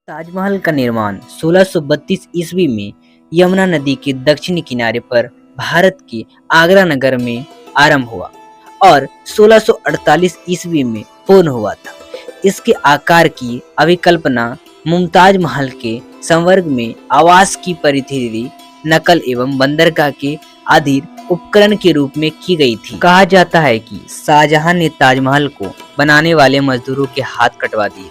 ताजमहल का निर्माण 1632 ईस्वी में यमुना नदी के दक्षिणी किनारे पर भारत के आगरा नगर में आरंभ हुआ और 1648 ईस्वी में पूर्ण हुआ था। इसके आकार की अभिकल्पना मुमताज महल के संवर्ग में आवास की परिधि नकल एवं बंदरगाह के अधीर उपकरण के रूप में की गई थी। कहा जाता है कि शाहजहां ने ताजमहल को बनाने वाले मजदूरों के हाथ कटवा दिए,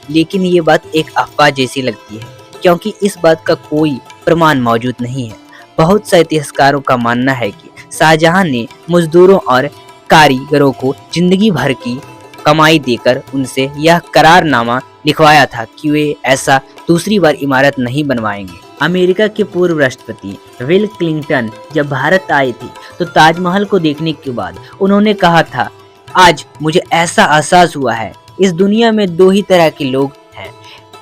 लेकिन ये बात एक अफवाह जैसी लगती है क्योंकि इस बात का कोई प्रमाण मौजूद नहीं है। बहुत से इतिहासकारों का मानना है कि शाहजहां ने मजदूरों और कारीगरों को जिंदगी भर की कमाई देकर उनसे यह करारनामा लिखवाया था कि वे ऐसा दूसरी बार इमारत नहीं बनवाएंगे। अमेरिका के पूर्व राष्ट्रपति बिल क्लिंटन जब भारत आए थे तो ताजमहल को देखने के बाद उन्होंने कहा था, आज मुझे ऐसा एहसास हुआ है, इस दुनिया में दो ही तरह के लोग हैं,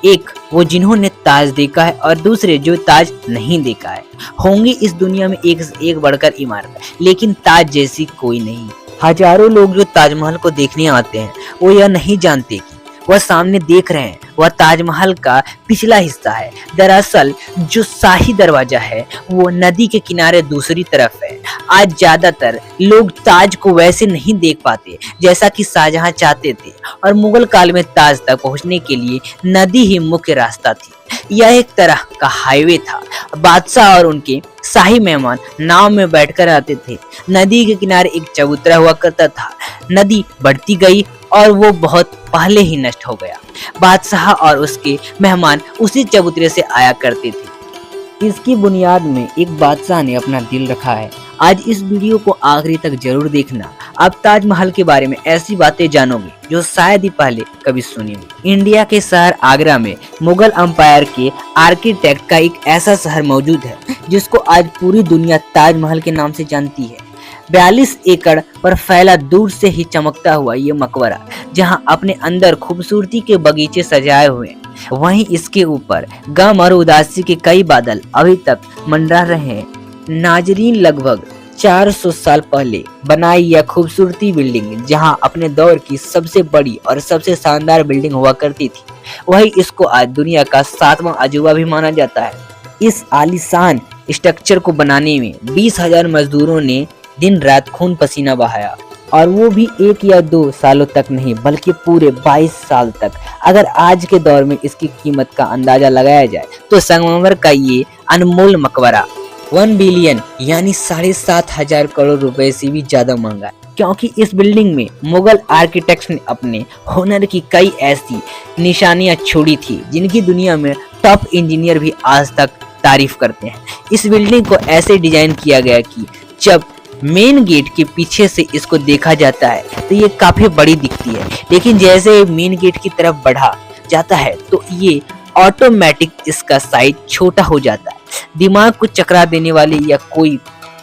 एक वो जिन्होंने ताज देखा है और दूसरे जो ताज नहीं देखा है। होंगी इस दुनिया में एक बढ़कर इमारत, लेकिन ताज जैसी कोई नहीं। हजारों लोग जो ताजमहल को देखने आते हैं वो यह नहीं जानते कि वह सामने देख रहे हैं वह ताजमहल का पिछला हिस्सा है। दरअसल जो शाही दरवाजा है वो नदी के किनारे दूसरी तरफ है। आज ज्यादातर लोग ताज को वैसे नहीं देख पाते जैसा कि शाहजहां चाहते थे और मुगल काल में ताज तक पहुंचने के लिए नदी ही मुख्य रास्ता थी। यह एक तरह का हाईवे था। बादशाह और उनके शाही मेहमान नाव में बैठकर आते थे। नदी के किनारे एक चबूतरा हुआ करता था। नदी बढ़ती गई और वो बहुत पहले ही नष्ट हो गया। बादशाह और उसके मेहमान उसी चबूतरे से आया करते थे। इसकी बुनियाद में एक बादशाह ने अपना दिल रखा है। आज इस वीडियो को आखिरी तक जरूर देखना। आप ताजमहल के बारे में ऐसी बातें जानोगे जो शायद ही पहले कभी सुनी हो। इंडिया के शहर आगरा में मुगल एम्पायर के आर्किटेक्ट का एक ऐसा शहर मौजूद है जिसको आज पूरी दुनिया ताजमहल के नाम से जानती है। 42 एकड़ पर फैला दूर से ही चमकता हुआ ये मकबरा जहां अपने अंदर खूबसूरती के बगीचे सजाए हुए हैं, वहीं इसके ऊपर गम और उदासी के कई बादल अभी तक मंडरा रहे हैं। नाजरीन, लगभग 400 साल पहले बनाई यह खूबसूरती बिल्डिंग जहां अपने दौर की सबसे बड़ी और सबसे शानदार बिल्डिंग हुआ करती थी, वही इसको आज दुनिया का 7वां अजूबा भी माना जाता है। इस आलीशान स्ट्रक्चर को बनाने में 20,000 मजदूरों ने दिन रात खून पसीना बहाया, और वो भी 1 या 2 सालों तक नहीं बल्कि पूरे 22 साल तक। अगर आज के दौर में इसकी कीमत का अंदाजा लगाया जाए तो संगमरमर का ये अनमोल मकबरा 1 बिलियन यानी 7,500 करोड़ रुपए से भी ज्यादा महंगा है, क्योंकि इस बिल्डिंग में मुगल आर्किटेक्ट्स ने अपने हुनर की कई ऐसी निशानियां छोड़ी थी जिनकी दुनिया में टॉप इंजीनियर भी आज तक तारीफ करते हैं। इस बिल्डिंग को ऐसे डिजाइन किया गया कि जब मेन गेट के पीछे से इसको देखा जाता है तो ये काफी बड़ी दिखती है, लेकिन जैसे मेन गेट की तरफ बढ़ा जाता है तो ये ऑटोमेटिक इसका साइज छोटा हो जाता है। दिमाग को चकरा देने वाली यह कोई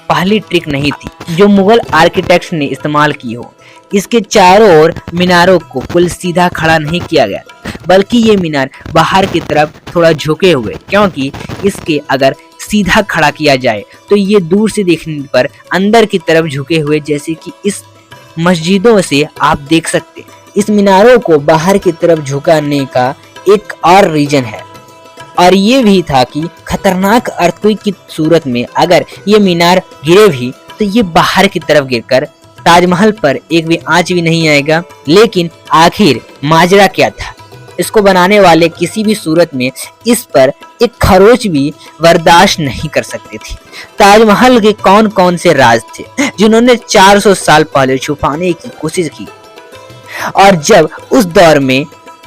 पहली ट्रिक नहीं थी जो मुगल आर्किटेक्ट्स ने इस्तेमाल की हो। इसके चारों ओर मीनारों को कुल सीधा खड़ा नहीं किया गया, बल्कि ये मीनार बाहर की तरफ थोड़ा झुके हुए, क्योंकि इसके अगर सीधा खड़ा किया जाए तो ये दूर से देखने पर अंदर की तरफ झुके हुए, जैसे कि इस मस्जिदों से आप देख सकते हैं। इस मीनारों को बाहर की तरफ झुकाने का एक और रीजन है, और ये भी था कि खतरनाक अर्थक्वेक की सूरत में अगर ये मीनार गिरे भी तो ये बाहर की तरफ गिरकर ताजमहल पर एक भी आंच भी नहीं आएगा। लेकिन आखिर माजरा क्या था? इसको बनाने वाले किसी भी सूरत में इस पर एक खरोच भी बर्दाश्त नहीं कर सकते थे। ताजमहल के कौन कौन से राज थे जिन्होंने 400 साल पहले छुपाने की कोशिश की, और जब उस दौर में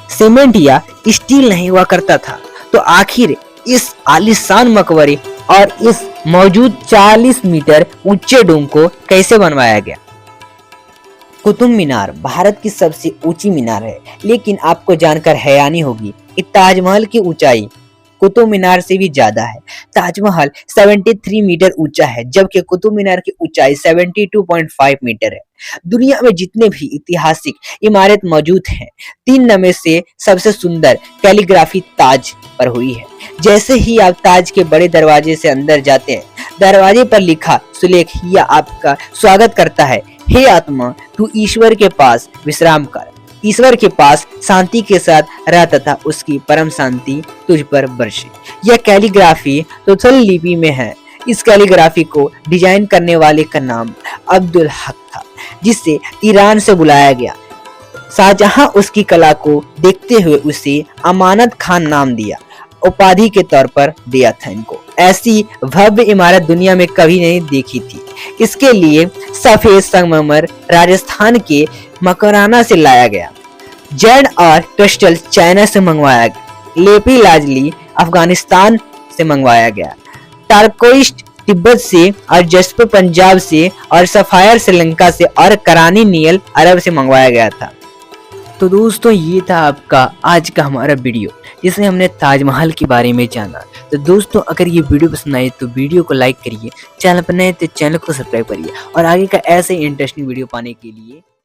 सीमेंट या स्टील नहीं हुआ करता था तो आखिर इस आलीशान मकबरे और इस मौजूद 40 मीटर ऊंचे डोम को कैसे बनवाया गया? कुतुब मीनार भारत की सबसे ऊंची मीनार है, लेकिन आपको जानकर हैरानी होगी कि ताजमहल की ऊंचाई कुतुब मीनार से भी ज्यादा है। ताजमहल 73 मीटर ऊंचा है, जबकि कुतुब मीनार की ऊंचाई 72.5 मीटर है। दुनिया में जितने भी ऐतिहासिक इमारत मौजूद हैं, 3 में से सबसे सुंदर कैलीग्राफी ताज पर हुई है। जैसे ही आप ताज के बड़े दरवाजे से अंदर जाते हैं, दरवाजे पर लिखा सुलेखिया आपका स्वागत करता है, हे आत्मा तू ईश्वर के पास विश्राम कर। ईश्वर के पास शांति के साथ रह तथा उसकी परम शांति तुझ पर बरसे। यह कैलीग्राफी तुतल लिपि में है। इस कैलीग्राफी को डिजाइन करने वाले का नाम अब्दुल हक था, जिसे ईरान से बुलाया गया। शाहजहां उसकी कला को देखते हुए उसे अमानत खान नाम दिया, उपाधि के तौर पर दिया था इनको। ऐसी भव्य इमारत दुनिया में कभी नहीं देखी थी। इसके लिए सफेद संगमरमर राजस्थान के मकराना से लाया गया, जैड और क्रिस्टल चाइना से मंगवाया गया, लेपी लाजली अफगानिस्तान से मंगवाया गया, टारकोइस्ट तिब्बत से और जस्पर पंजाब से और सफायर श्रीलंका से और करानी नियल अरब से मंगवाया गया था। तो दोस्तों ये था आपका आज का हमारा वीडियो, जिसमें हमने ताजमहल के बारे में जाना। तो दोस्तों अगर ये वीडियो पसंद आए तो वीडियो को लाइक करिए, चैनल पर नए तो चैनल को सब्सक्राइब करिए और आगे का ऐसे इंटरेस्टिंग वीडियो पाने के लिए